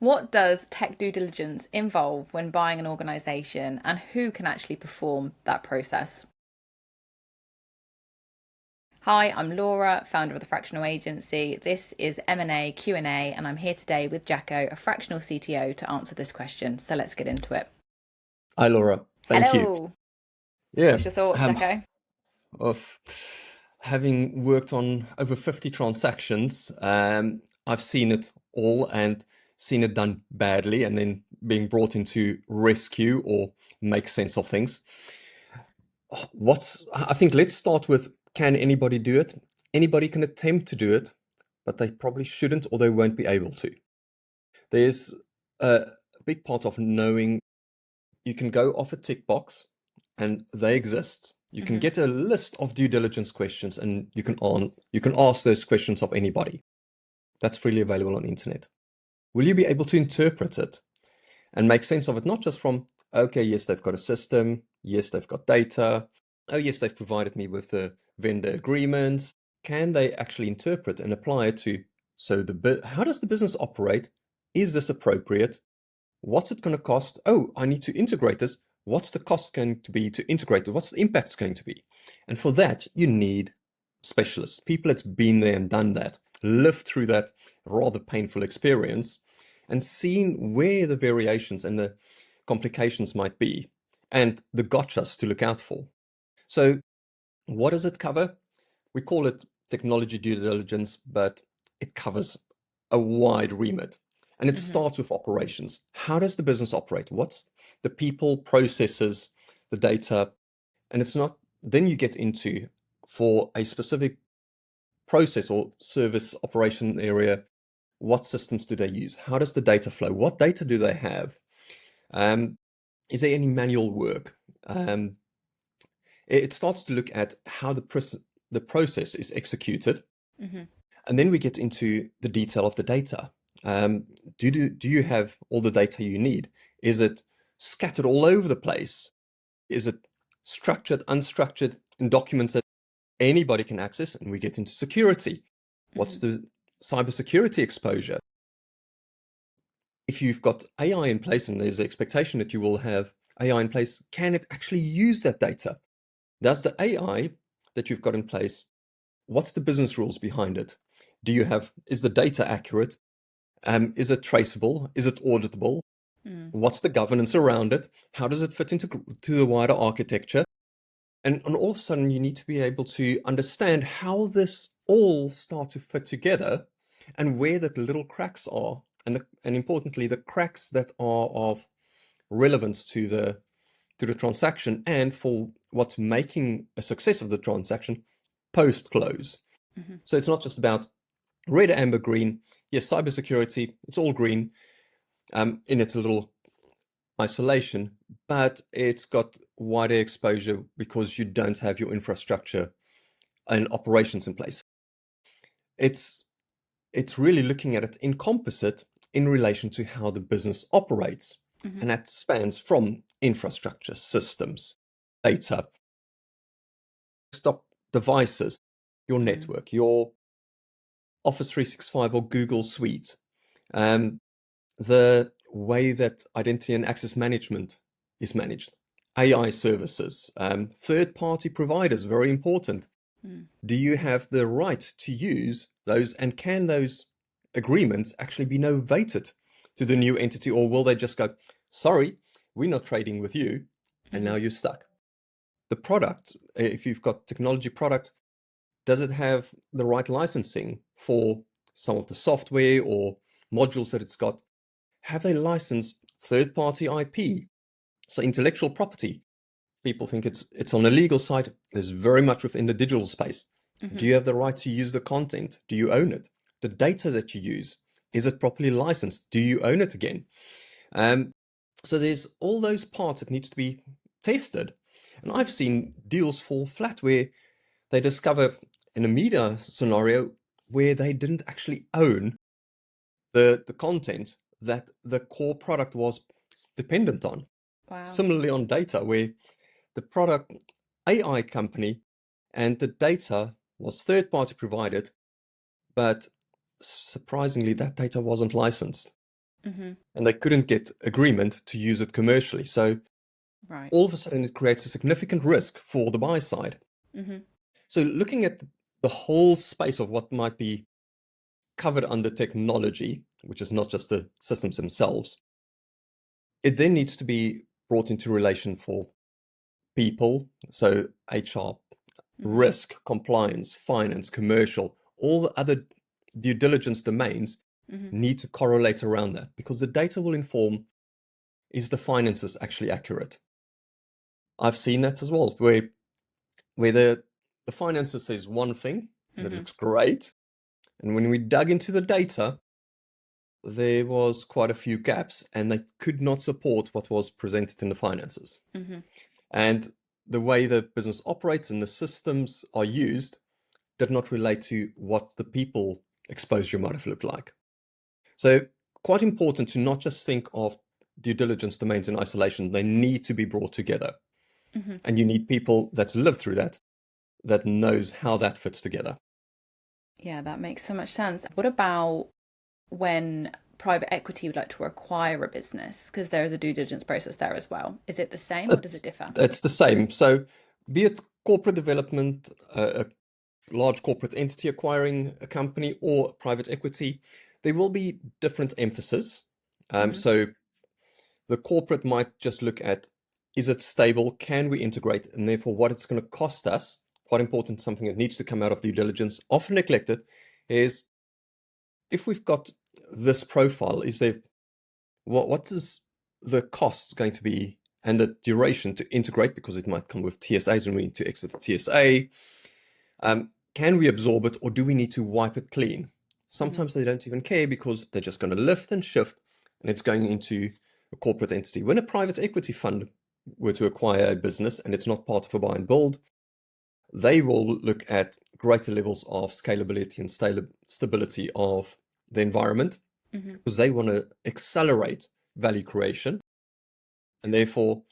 What does tech due diligence involve when buying an organisation, and who can actually perform that process? Hi, I'm Laura, founder of the Fractional agency. This is M&A Q&A, and I'm here today with Jaco, a Fractional CTO, to answer this question. So let's get into it. Hi, Laura. Thank you. Hello. Yeah, What's your thoughts, Jaco? of having worked on over 50 transactions, I've seen it all and seen it done badly and then being brought in to rescue or make sense of things. I think let's start with, can anybody do it? Anybody can attempt to do it, but they probably shouldn't or they won't be able to. There's a big part of knowing you can go off a tick box and they exist. You can get a list of due diligence questions and you can ask those questions of anybody. That's freely available on the internet. Will you be able to interpret it and make sense of it? Not just from, okay, yes, they've got a system. Yes, they've got data. Oh, yes, they've provided me with the vendor agreements. Can they actually interpret and apply it to, how does the business operate? Is this appropriate? What's it going to cost? Oh, I need to integrate this. What's the cost going to be to integrate it? What's the impact going to be? And for that, you need specialists, people that's been there and done that, lived through that rather painful experience and seen where the variations and the complications might be and the gotchas to look out for. So what does it cover? We call it technology due diligence, but it covers a wide remit. And it starts with operations. How does the business operate? What's the people, processes, the data? And it's not, then you get into, for a specific process or service operation area, what systems do they use? How does the data flow? What data do they have? Is there any manual work? It starts to look at how the process is executed. And then we get into the detail of the data. Do you have all the data you need? Is it scattered all over the place? Is it structured, unstructured, in documents that anybody can access? And we get into security. What's the cybersecurity exposure? If you've got AI in place and there's the expectation that you will have AI in place, can it actually use that data? Does the AI that you've got in place, what's the business rules behind it? Is the data accurate? Is it traceable? Is it auditable? What's the governance around it? How does it fit into the wider architecture? And all of a sudden, you need to be able to understand how this all starts to fit together and where the little cracks are. And importantly, the cracks that are of relevance to the transaction and for what's making a success of the transaction post-close. So it's not just about red, amber, green. Yes, cybersecurity, it's all green in its little isolation, but it's got wider exposure because you don't have your infrastructure and operations in place. It's really looking at it in composite in relation to how the business operates. And that spans from infrastructure, systems, data, desktop devices, your network, your Office 365 or Google Suite, the way that identity and access management is managed, AI services, third-party providers, very important. Do you have the right to use those, and can those agreements actually be novated to the new entity, or will they just go, sorry, we're not trading with you, and now you're stuck? The product, if you've got technology products, does it have the right licensing for some of the software or modules that it's got? Have they licensed third-party IP? So intellectual property. People think it's on the legal side. There's very much within the digital space. Do you have the right to use the content? Do you own it? The data that you use, is it properly licensed? Do you own it again? So there's all those parts that needs to be tested. And I've seen deals fall flat where they discover in a media scenario where they didn't actually own the content that the core product was dependent on. Wow. Similarly on data, where the product AI company and the data was third-party provided, but surprisingly that data wasn't licensed. and they couldn't get agreement to use it commercially. So Right. all of a sudden, it creates a significant risk for the buy side. So looking at the whole space of what might be covered under technology, which is not just the systems themselves, it then needs to be brought into relation for people, so HR, risk, compliance, finance, commercial, all the other due diligence domains need to correlate around that, because the data will inform, is the finances actually accurate? I've seen that as well, where the finances says one thing and it looks great, and when we dug into the data, there was quite a few gaps, and they could not support what was presented in the finances. And the way the business operates and the systems are used did not relate to what the people exposure might have looked like. So quite important to not just think of due diligence domains in isolation. They need to be brought together. And you need people that's lived through that knows how that fits together. Yeah, that makes so much sense. What about when private equity would like to acquire a business? Because there is a due diligence process there as well. Is it the same or does it differ? It's the same. So be it corporate development, a large corporate entity acquiring a company, or private equity, there will be different emphasis. So the corporate might just look at, is it stable? Can we integrate? And therefore, what it's going to cost us, quite important, something that needs to come out of due diligence, often neglected, is if we've got this profile, is there, what is the cost going to be and the duration to integrate, because it might come with TSAs and we need to exit the TSA. Can we absorb it, or do we need to wipe it clean? Sometimes they don't even care because they're just going to lift and shift, and it's going into a corporate entity. When a private equity fund were to acquire a business and it's not part of a buy and build, they will look at greater levels of scalability and stability of the environment, because they want to accelerate value creation. And therefore,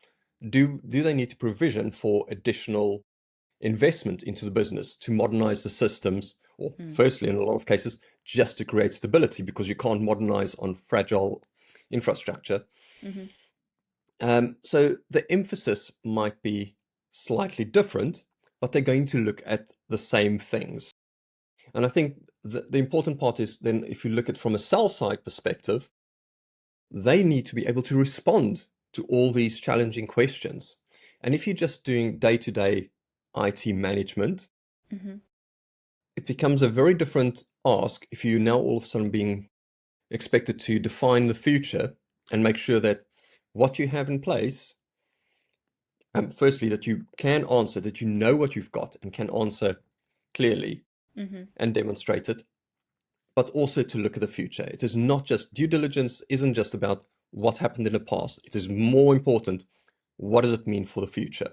do they need to provision for additional investment into the business to modernize the systems, or firstly, in a lot of cases, just to create stability, because you can't modernize on fragile infrastructure. So the emphasis might be slightly different, but they're going to look at the same things. And I think the important part is then, if you look at it from a sell side perspective, they need to be able to respond to all these challenging questions. And if you're just doing day-to-day IT management, it becomes a very different ask if you now all of a sudden being expected to define the future and make sure that what you have in place, firstly, that you can answer, that you know what you've got and can answer clearly and demonstrate it, but also to look at the future. It is not just, due diligence isn't just about what happened in the past. It is more important, what does it mean for the future?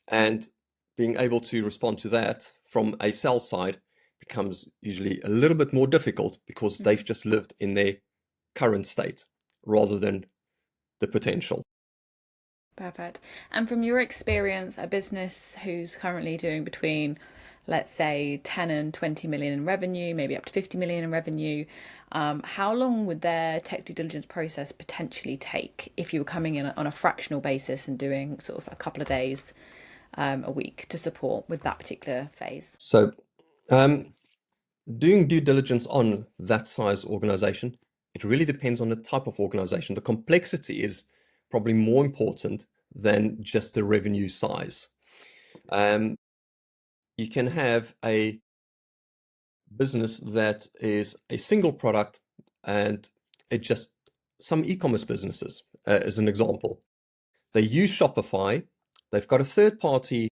And being able to respond to that from a sell side becomes usually a little bit more difficult, because they've just lived in their current state rather than the potential. Perfect. And from your experience, a business who's currently doing between, let's say, 10 and 20 million in revenue, maybe up to 50 million in revenue, how long would their tech due diligence process potentially take if you were coming in on a fractional basis and doing sort of a couple of days a week to support with that particular phase? So, doing due diligence on that size organization, it really depends on the type of organization. The complexity is probably more important than just the revenue size. You can have a business that is a single product, and it just, some e-commerce businesses, as an example, they use Shopify. They've got a third-party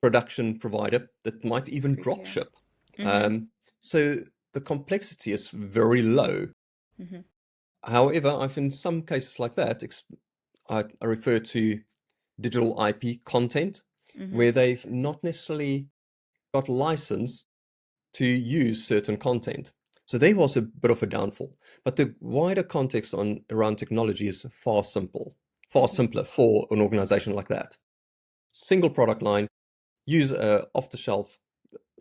production provider that might even drop 3PL. ship. So the complexity is very low. However, I've in some cases like that, I refer to digital IP content, where they've not necessarily got license to use certain content. So there was a bit of a downfall. But the wider context around technology is far simpler for an organization like that. Single product line, use a off-the-shelf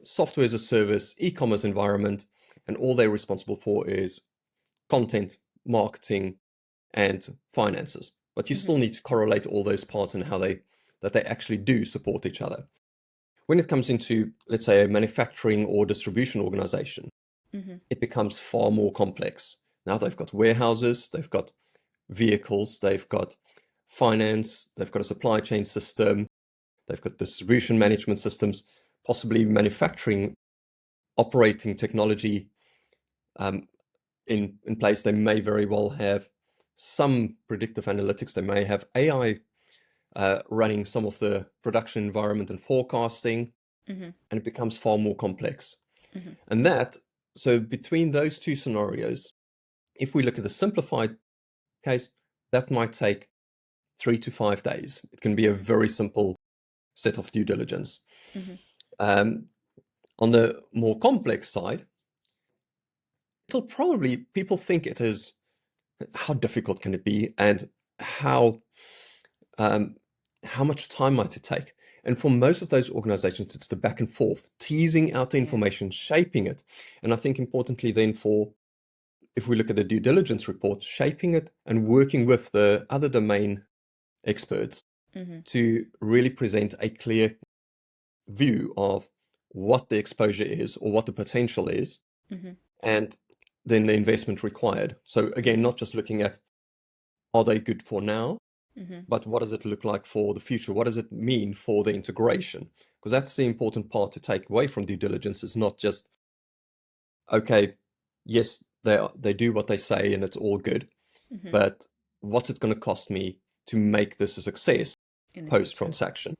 software as a service, e-commerce environment, and all they're responsible for is content, marketing, and finances. But you still need to correlate all those parts and how they actually do support each other. When it comes into, let's say, a manufacturing or distribution organization, it becomes far more complex. Now they've got warehouses, they've got vehicles, they've got finance, they've got a supply chain system, they've got distribution management systems, possibly manufacturing operating technology in place. They may very well have some predictive analytics. They may have AI running some of the production environment and forecasting, and it becomes far more complex. And so between those two scenarios, if we look at the simplified case, that might take 3 to 5 days. It can be a very simple set of due diligence. On the more complex side, people think it is, how difficult can it be, and how much time might it take? And for most of those organizations, it's the back and forth, teasing out the information, shaping it. And I think importantly then if we look at the due diligence report, shaping it and working with the other domain experts to really present a clear view of what the exposure is or what the potential is, and then the investment required. So again, not just looking at, are they good for now, but what does it look like for the future? What does it mean for the integration? Because that's the important part to take away from due diligence, is not just, okay, yes, they do what they say and it's all good, but what's it going to cost me to make this a success post-transaction?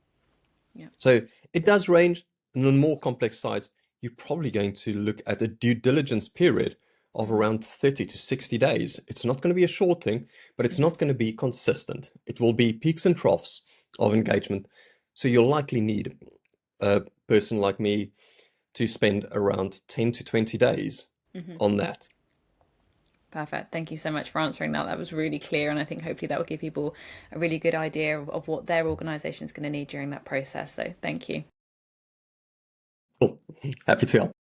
Yeah. So it does range. And on more complex sides, you're probably going to look at a due diligence period of around 30 to 60 days. It's not going to be a short thing, but it's not going to be consistent. It will be peaks and troughs of engagement. So you'll likely need a person like me to spend around 10 to 20 days on that. Perfect. Thank you so much for answering that. That was really clear. And I think hopefully that will give people a really good idea of what their organization is going to need during that process. So thank you. Cool. Happy to help.